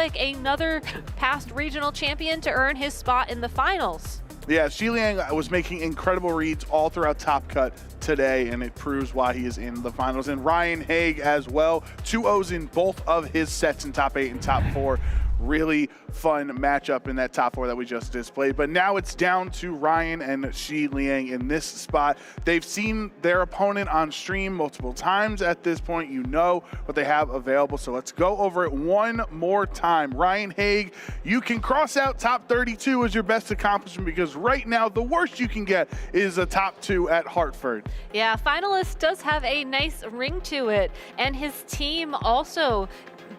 Flick, another past regional champion, to earn his spot in the finals. Yeah, Shiliang was making incredible reads all throughout Top Cut today, and it proves why he is in the finals. And Ryan Haig as well, 2-0s in both of his sets in top 8 and top 4. Really fun matchup in that top 4 that we just displayed. But now it's down to Ryan and Shiliang in this spot. They've seen their opponent on stream multiple times at this point. You know what they have available. So let's go over it one more time. Ryan Haig, you can cross out top 32 as your best accomplishment, because right now the worst you can get is a top 2 at Hartford. Yeah, finalist does have a nice ring to it. And his team also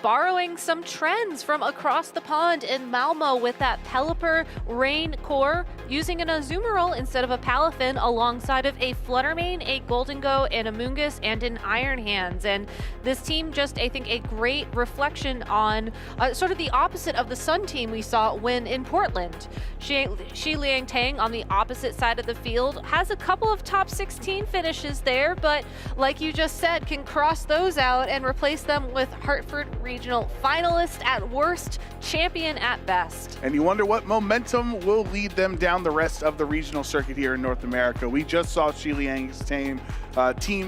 borrowing some trends from across the pond in Malmo with that Pelipper Rain core, using an Azumarill instead of a Palafin alongside of a Fluttermane, a Goldengo, and a Mungus, and an Iron Hands. And this team just, I think, a great reflection on sort of the opposite of the Sun team we saw win in Portland. Shiliang Tang on the opposite side of the field has a couple of top 16 finishes there, but like you just said, can cross those out and replace them with Hartford regional finalist at worst, champion at best. And you wonder what momentum will lead them down the rest of the regional circuit here in North America. We just saw Shiliang's team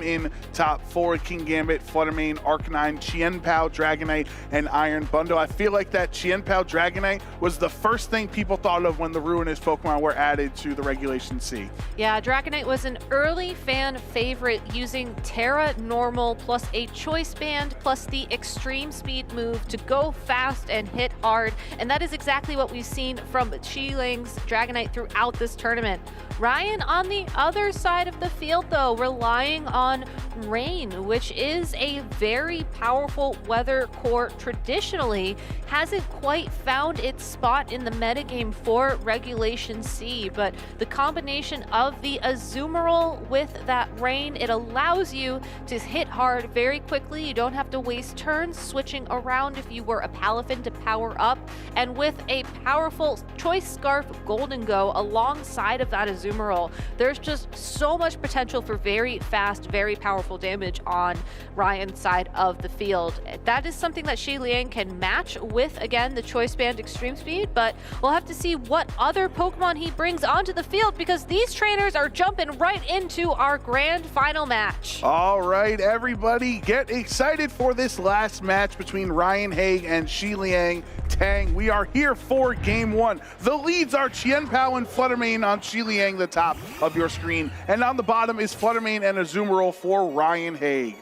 in top 4, King Gambit, Fluttermane, Arcanine, Chien-Pao, Dragonite, and Iron Bundle. I feel like that Chien-Pao Dragonite was the first thing people thought of when the Ruinous Pokemon were added to the Regulation C. Yeah, Dragonite was an early fan favorite, using Terra Normal plus a Choice Band plus the Extreme Speed move to go fast and hit hard. And that is exactly what we've seen from Shiliang's Dragonite throughout this tournament. Ryan on the other side of the field, though, relying on Rain, which is a very powerful weather core traditionally, hasn't quite found its spot in the metagame for Regulation C. But the combination of the Azumarill with that Rain, it allows you to hit hard very quickly. You don't have to waste turns switching around if you were a Palafin to power up. And with a powerful Choice Scarf Goldengo alongside of that Azumarill, there's just so much potential for very fast, very powerful damage on Ryan's side of the field. That is something that Shiliang can match with, again, the Choice Band Extreme Speed, but we'll have to see what other Pokemon he brings onto the field, because these trainers are jumping right into our grand final match. All right, everybody, get excited for this last match between Ryan Haig and Shiliang Tang. We are here for game 1. The leads are Chien-Pao and Fluttermane on Shiliang, the top of your screen, and on the bottom is Fluttermane and Azumarill for Ryan Haig.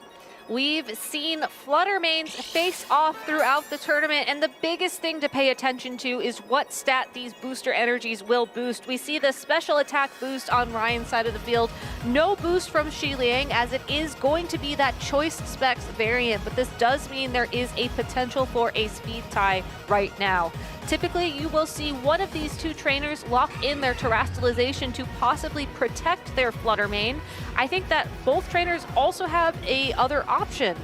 We've seen Fluttermanes face off throughout the tournament, and the biggest thing to pay attention to is what stat these booster energies will boost. We see the special attack boost on Ryan's side of the field. No boost from Shiliang, as it is going to be that choice specs variant, but this does mean there is a potential for a speed tie right now. Typically, you will see one of these two trainers lock in their terastallization to possibly protect their Fluttermane. I think that both trainers also have a other option.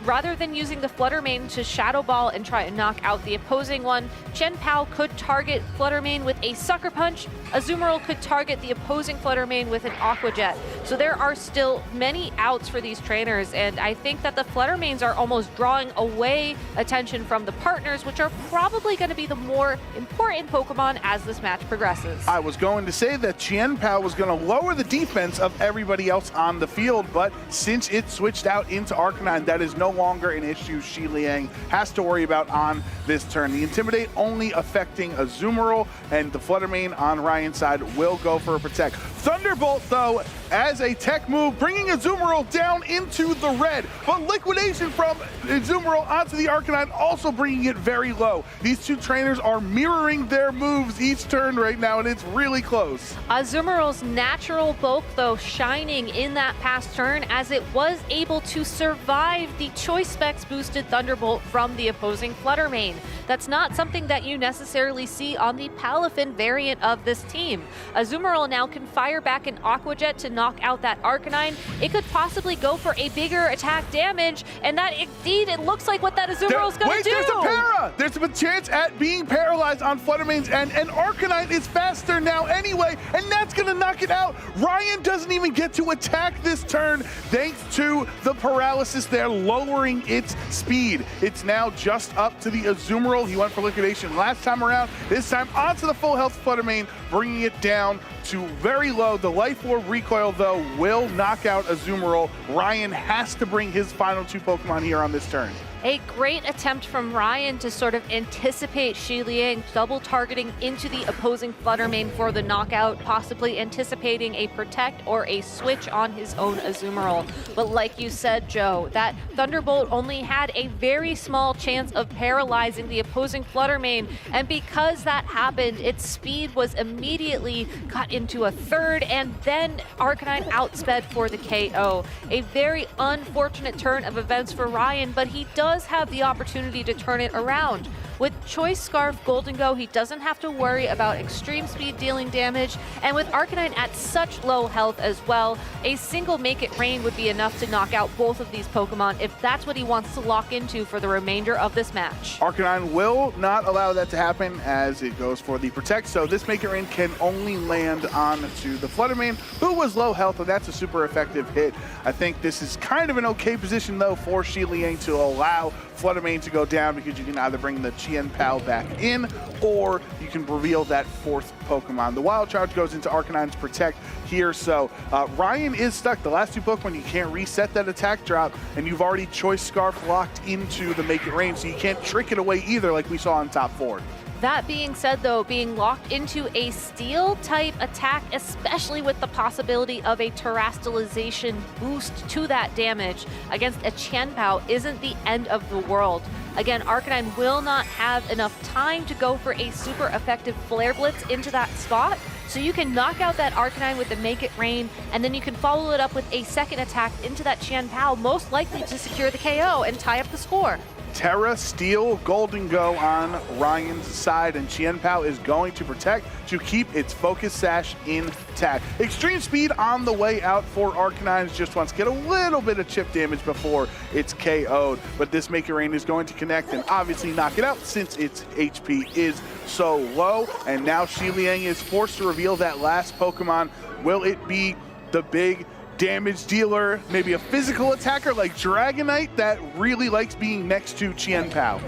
Rather than using the Fluttermane to Shadow Ball and try and knock out the opposing one, Chien-Pao could target Fluttermane with a Sucker Punch. Azumarill could target the opposing Fluttermane with an Aqua Jet. So there are still many outs for these trainers, and I think that the Fluttermanes are almost drawing away attention from the partners, which are probably going to be the more important Pokemon as this match progresses. I was going to say that Chien-Pao was going to lower the defense of everybody else on the field, but since it switched out into Arcanine, that is no longer an issue Shiliang has to worry about on this turn. The Intimidate only affecting Azumarill, and the Fluttermane on Ryan's side will go for a Protect. Thunderbolt, though, as a tech move, bringing Azumarill down into the red, but Liquidation from Azumarill onto the Arcanine, also bringing it very low. These two trainers are mirroring their moves each turn right now, and it's really close. Azumarill's natural bulk, though, shining in that past turn, as it was able to survive the Choice Specs boosted Thunderbolt from the opposing Fluttermane. That's not something that you necessarily see on the Palafin variant of this team. Azumarill now can fire fire back an Aqua Jet to knock out that Arcanine, it could possibly go for a bigger attack damage, and that indeed, it looks like what that Azumarill is going to do. Wait, there's a para! There's a chance at being paralyzed on Fluttermane's end, and Arcanine is faster now anyway, and that's going to knock it out. Ryan doesn't even get to attack this turn thanks to the paralysis there, lowering its speed. It's now just up to the Azumarill. He went for liquidation last time around. This time onto the full health Fluttermane, bringing it down to very low. The Life Orb recoil, though, will knock out Azumarill. Ryan has to bring his final 2 Pokemon here on this turn. A great attempt from Ryan to sort of anticipate Shiliang, double targeting into the opposing Fluttermane for the knockout, possibly anticipating a protect or a switch on his own Azumarill. But like you said, Joe, that Thunderbolt only had a very small chance of paralyzing the opposing Fluttermane, and because that happened, its speed was immediately cut into a third, and then Arcanine outsped for the KO. A very unfortunate turn of events for Ryan, but he does have the opportunity to turn it around. With Choice Scarf Golden Go, he doesn't have to worry about extreme speed dealing damage, and with Arcanine at such low health as well, a single Make It Rain would be enough to knock out both of these Pokemon if that's what he wants to lock into for the remainder of this match. Arcanine will not allow that to happen as it goes for the Protect, so this Make It Rain can only land onto the Fluttermane, who was low health, and that's a super effective hit. I think this is kind of an okay position, though, for Shiliang to allow Fluttermane to go down, because you can either bring the Chien-Pao back in, or you can reveal that 4th Pokemon. The Wild Charge goes into Arcanine's Protect here, so Ryan is stuck. The last 2 Pokemon, you can't reset that attack drop, and you've already Choice Scarf locked into the Make It Rain, so you can't trick it away either like we saw in top 4. That being said, though, being locked into a steel-type attack, especially with the possibility of a terastallization boost to that damage against a Chien-Pao, isn't the end of the world. Again, Arcanine will not have enough time to go for a super effective Flare Blitz into that spot, so you can knock out that Arcanine with the Make It Rain, and then you can follow it up with a second attack into that Chien-Pao, most likely to secure the KO and tie up the score. Terra, Steel, Golden Go on Ryan's side, and Chien-Pao is going to Protect to keep its Focus Sash intact. Extreme Speed on the way out for Arcanine, just wants to get a little bit of chip damage before it's KO'd, but this Make It Rain is going to connect and obviously knock it out since its HP is so low, and now Shiliang is forced to reveal that last Pokemon. Will it be the big damage dealer, maybe a physical attacker like Dragonite that really likes being next to Chien-Pao?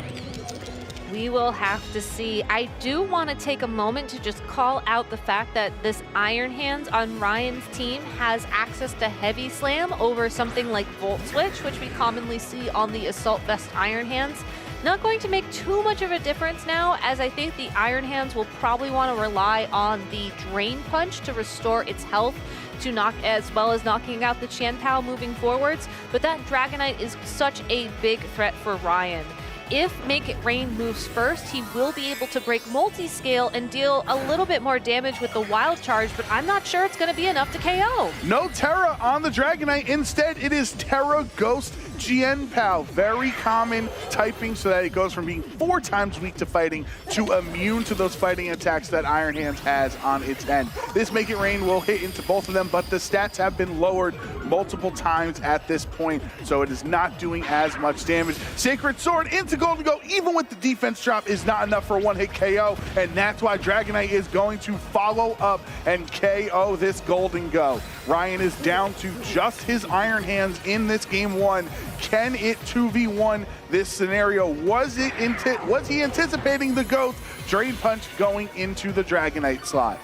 We will have to see. I do want to take a moment to just call out the fact that this Iron Hands on Ryan's team has access to Heavy Slam over something like Volt Switch, which we commonly see on the Assault Vest Iron Hands. Not going to make too much of a difference now, as I think the Iron Hands will probably want to rely on the Drain Punch to restore its health, to knock, as well as knocking out the Chien-Pao moving forwards, but that Dragonite is such a big threat for Ryan. If Make It Rain moves first, he will be able to break multi-scale and deal a little bit more damage with the Wild Charge, but I'm not sure it's going to be enough to KO. No Terra on the Dragonite. Instead, it is Terra Ghost Chien-Pao. Very common typing, so that it goes from being 4 times weak to fighting to immune to those fighting attacks that Iron Hands has on its end. This Make It Rain will hit into both of them, but the stats have been lowered multiple times at this point, so it is not doing as much damage. Sacred Sword into Golden Go, even with the defense drop, is not enough for a one-hit KO, and that's why Dragonite is going to follow up and KO this Golden Go. Ryan is down to just his Iron Hands in this game 1. Can it 2v1 this scenario? Was he anticipating the Ghost Drain Punch going into the Dragonite slot?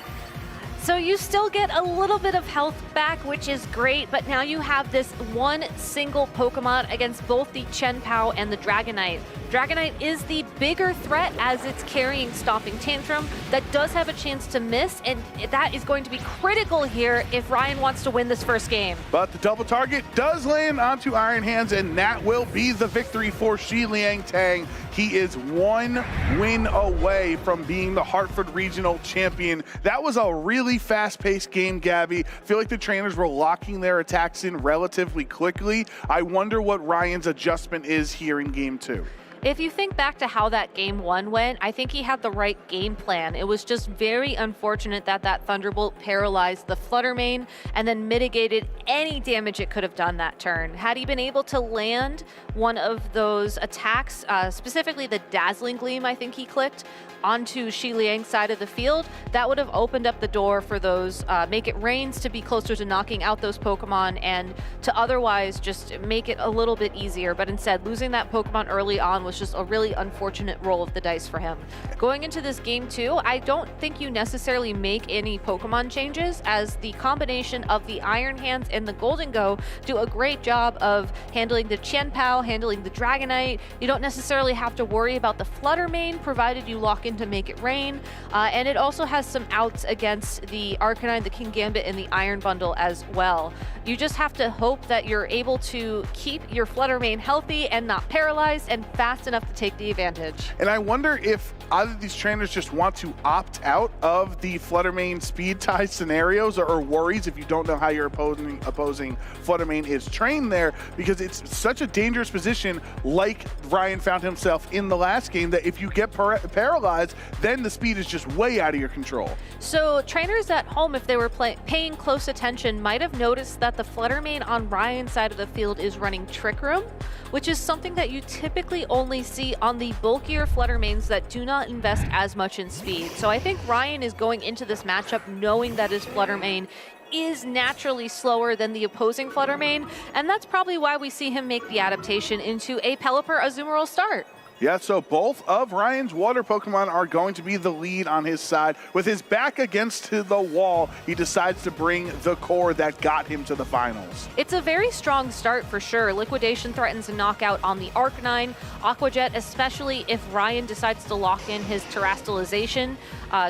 So you still get a little bit of health back, which is great, but now you have this one single Pokemon against both the Chien-Pao and the Dragonite. Dragonite is the bigger threat as it's carrying Stomping Tantrum that does have a chance to miss, and that is going to be critical here if Ryan wants to win this first game. But the double target does land onto Iron Hands, and that will be the victory for Shiliang Tang. He is 1 win away from being the Hartford Regional Champion. That was a really fast-paced game, Gabby. I feel like the trainers were locking their attacks in relatively quickly. I wonder what Ryan's adjustment is here in game 2. If you think back to how that game 1 went, I think he had the right game plan. It was just very unfortunate that that Thunderbolt paralyzed the Flutter Mane and then mitigated any damage it could have done that turn. Had he been able to land one of those attacks, specifically the Dazzling Gleam I think he clicked, onto Shiliang's side of the field, that would have opened up the door for those Make It Rains to be closer to knocking out those Pokemon and to otherwise just make it a little bit easier. But instead, losing that Pokemon early on was just a really unfortunate roll of the dice for him. Going into this game too, I don't think you necessarily make any Pokemon changes, as the combination of the Iron Hands and the Golden Go do a great job of handling the Chien-Pao, handling the Dragonite. You don't necessarily have to worry about the Flutter Mane, provided you lock in to Make It Rain. And it also has some outs against the Arcanine, the King Gambit, and the Iron Bundle as well. You just have to hope that you're able to keep your Flutter Mane healthy and not paralyzed and fast enough to take the advantage. And I wonder if either of these trainers just want to opt out of the Flutter Mane speed tie scenarios, or worries if you don't know how your opposing Flutter Mane is trained there, because it's such a dangerous position, like Ryan found himself in the last game, that if you get paralyzed, then the speed is just way out of your control. So trainers at home, if they were paying close attention, might have noticed that the Flutter Mane on Ryan's side of the field is running Trick Room, which is something that you typically only see on the bulkier Flutter Manes that do not invest as much in speed. So I think Ryan is going into this matchup knowing that his Flutter Mane is naturally slower than the opposing Flutter Mane, and that's probably why we see him make the adaptation into a Pelipper Azumarill start. Yeah, so both of Ryan's water Pokemon are going to be the lead on his side. With his back against the wall, he decides to bring the core that got him to the finals. It's a very strong start for sure. Liquidation threatens a knockout on the Arcanine. Aqua Jet, especially if Ryan decides to lock in his Terastallization,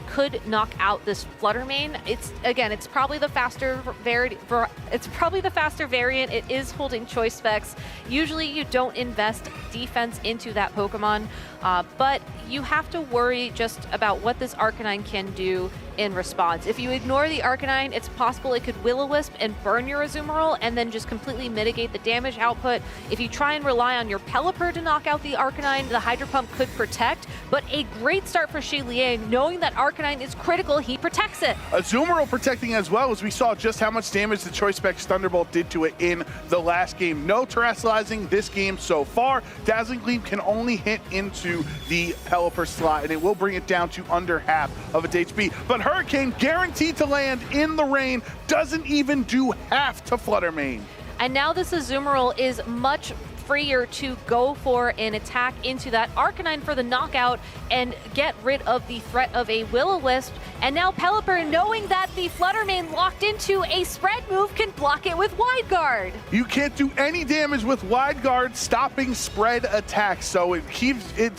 could knock out this Flutter Mane. It's probably the faster variant. It is holding choice specs. Usually you don't invest defense into that Pokemon, but you have to worry just about what this Arcanine can do in response. If you ignore the Arcanine, it's possible it could Will-O-Wisp and burn your Azumarill and then just completely mitigate the damage output. If you try and rely on your Pelipper to knock out the Arcanine, the Hydro Pump could protect, but a great start for Shiliang, knowing that Arcanine is critical, he protects it. Azumarill protecting as well, as we saw just how much damage the Choice Specs Thunderbolt did to it in the last game. No Terastallizing this game so far. Dazzling Gleam can only hit into the Pelipper slot, and it will bring it down to under half of its HP. But Hurricane, guaranteed to land in the rain, doesn't even do half to Flutter Mane. And now this Azumarill is much freer to go for an attack into that Arcanine for the knockout and get rid of the threat of a Will-O-Wisp. And now Pelipper, knowing that the Flutter Mane locked into a spread move, can block it with Wide Guard. You can't do any damage with Wide Guard, stopping spread attacks. So it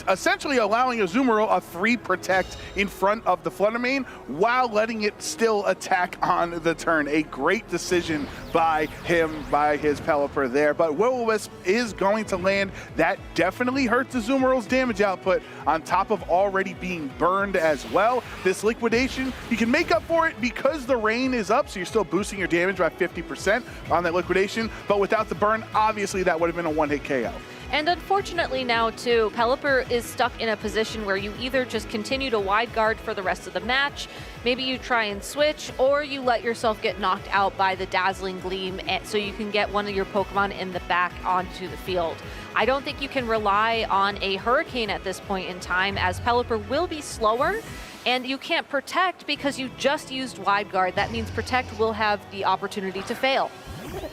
essentially allowing Azumarill a 3 protect in front of the Flutter Mane while letting it still attack on the turn. A great decision by him, by his Pelipper there. But Will-O-Wisp is going to land. That definitely hurts Azumarill's damage output on top of already being burned as well. This liquidation, you can make up for it because the rain is up, so you're still boosting your damage by 50% on that liquidation, but without the burn, obviously that would have been a one-hit KO. And unfortunately now too, Pelipper is stuck in a position where you either just continue to Wide Guard for the rest of the match, maybe you try and switch, or you let yourself get knocked out by the Dazzling Gleam so you can get one of your Pokemon in the back onto the field. I don't think you can rely on a Hurricane at this point in time, as Pelipper will be slower, and you can't Protect because you just used Wide Guard. That means Protect will have the opportunity to fail.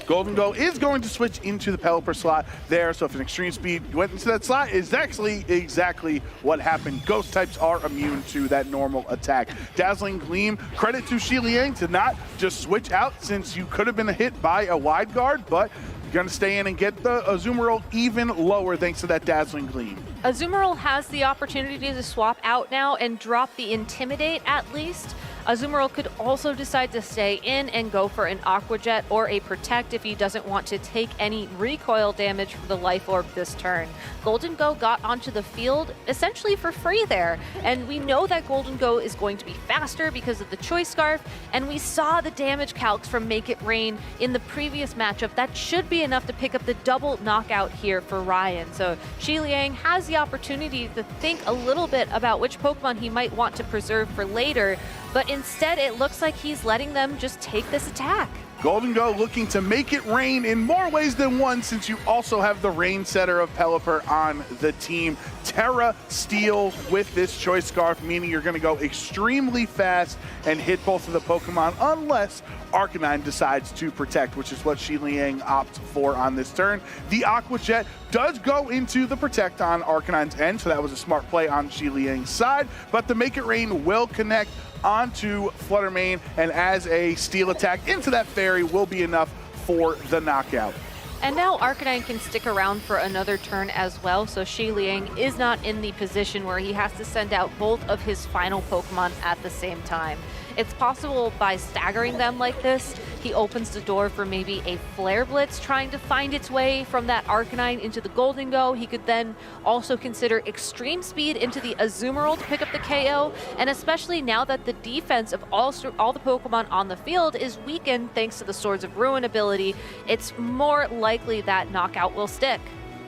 Golden Go is going to switch into the Pelipper slot there, so if an Extreme Speed went into that slot, is actually exactly what happened. Ghost types are immune to that normal attack. Dazzling Gleam, credit to Shiliang to not just switch out, since you could have been hit by a Wide Guard, but you're going to stay in and get the Azumarill even lower thanks to that Dazzling Gleam. Azumarill has the opportunity to swap out now and drop the Intimidate at least. Azumarill could also decide to stay in and go for an Aqua Jet or a Protect if he doesn't want to take any recoil damage from the Life Orb this turn. Golden Go got onto the field essentially for free there, and we know that Golden Go is going to be faster because of the Choice Scarf, and we saw the damage calcs from Make It Rain in the previous matchup. That should be enough to pick up the double knockout here for Ryan. So Shiliang has the opportunity to think a little bit about which Pokemon he might want to preserve for later, but instead it looks like he's letting them just take this attack. Golden Go looking to make it rain in more ways than one, since you also have the rain setter of Pelipper on the team. Terra Steel with this Choice Scarf, meaning you're going to go extremely fast and hit both of the Pokemon unless Arcanine decides to Protect, which is what Shiliang opts for on this turn. The Aqua Jet does go into the Protect on Arcanine's end, so that was a smart play on Shiliang's side, but the Make It Rain will connect onto Fluttermane, and as a steel attack into that fairy will be enough for the knockout. And now Arcanine can stick around for another turn as well, so Shiliang is not in the position where he has to send out both of his final Pokemon at the same time. It's possible by staggering them like this, he opens the door for maybe a Flare Blitz trying to find its way from that Arcanine into the Golden Go. He could then also consider Extreme Speed into the Azumarill to pick up the KO, and especially now that the defense of all the Pokemon on the field is weakened thanks to the Swords of Ruin ability, it's more likely that knockout will stick.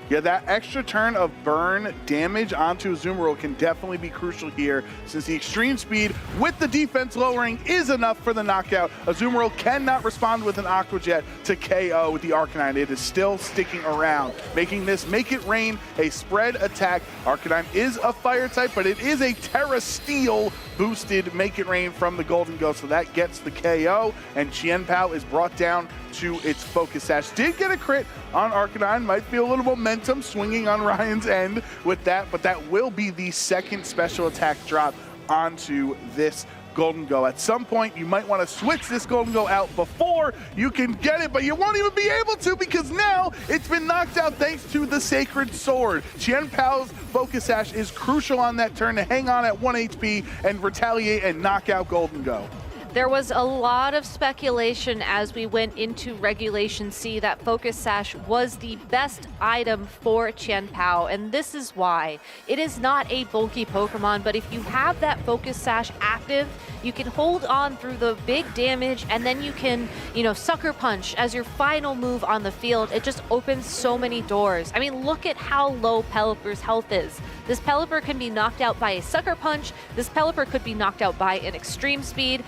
Yeah, that extra turn of burn damage onto Azumarill can definitely be crucial here, since the extreme speed with the defense lowering is enough for the knockout. Azumarill cannot respond with an Aqua Jet to KO with the Arcanine. It is still sticking around, making this Make It Rain a spread attack. Arcanine is a fire type, but it is a Terra Steel boosted Make It Rain from the Golden Go, so that gets the KO, and Chien-Pao is brought down to its Focus Sash. Did get a crit on Arcanine, might feel a little momentum swinging on Ryan's end with that, but that will be the second special attack drop onto this Golden Go. At some point, you might want to switch this Golden Go out before you can get it, but you won't even be able to because now it's been knocked out thanks to the Sacred Sword. Chien-Pao's Focus Sash is crucial on that turn to hang on at 1 HP and retaliate and knock out Golden Go. There was a lot of speculation as we went into Regulation C that Focus Sash was the best item for Chien-Pao, and this is why. It is not a bulky Pokemon, but if you have that Focus Sash active, you can hold on through the big damage, and then you can, Sucker Punch as your final move on the field. It just opens so many doors. I mean, look at how low Pelipper's health is. This Pelipper can be knocked out by a Sucker Punch. This Pelipper could be knocked out by an Extreme Speed.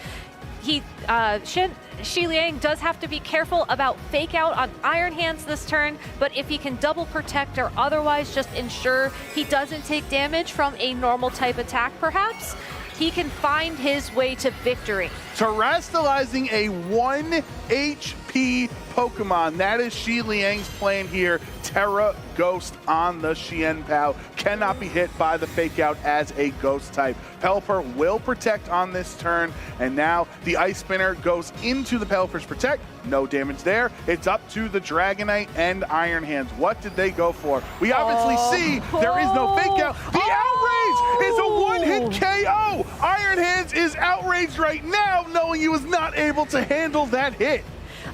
Shiliang does have to be careful about Fake Out on Iron Hands this turn, but if he can double protect or otherwise just ensure he doesn't take damage from a normal type attack perhaps, he can find his way to victory. Terastallizing a 1 HP Pokemon. That is Shiliang's plan here. Terra Ghost on the Chien-Pao. Cannot be hit by the Fake Out as a Ghost type. Pelipper will protect on this turn, and now the Ice Spinner goes into the Pelipper's Protect. No damage there. It's up to the Dragonite and Iron Hands. What did they go for? We obviously see there is no Fake Out. The Outrage is a one-hit KO. Iron Hands is outraged right now, knowing he was not able to handle that hit.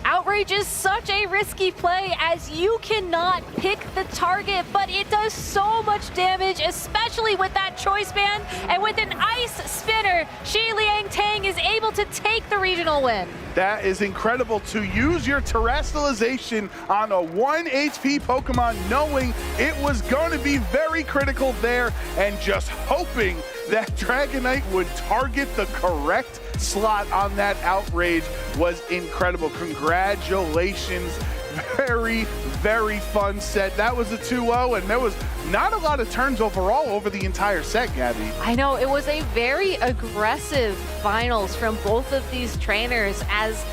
Outrage is such a risky play as you cannot pick the target, but it does so much damage, especially with that Choice Band, and with an Ice Spinner, Shiliang Tang is able to take the regional win. That is incredible to use your Terastallization on a 1 HP Pokemon, knowing it was going to be very critical there, and just hoping that Dragonite would target the correct slot on that Outrage was incredible. Congratulations. Very, very fun set. That was a 2-0, and there was not a lot of turns overall over the entire set, Gabby. I know, it was a very aggressive finals from both of these trainers, as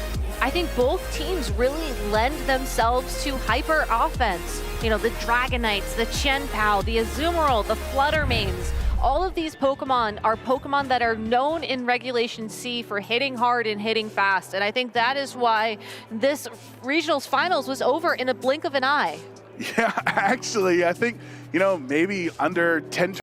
I think both teams really lend themselves to hyper offense. The Dragonites, the Chien-Pao, the Azumarill, the Fluttermanes. All of these Pokemon are Pokemon that are known in Regulation C for hitting hard and hitting fast. And I think that is why this Regionals Finals was over in a blink of an eye. Yeah, actually, I think, maybe under 10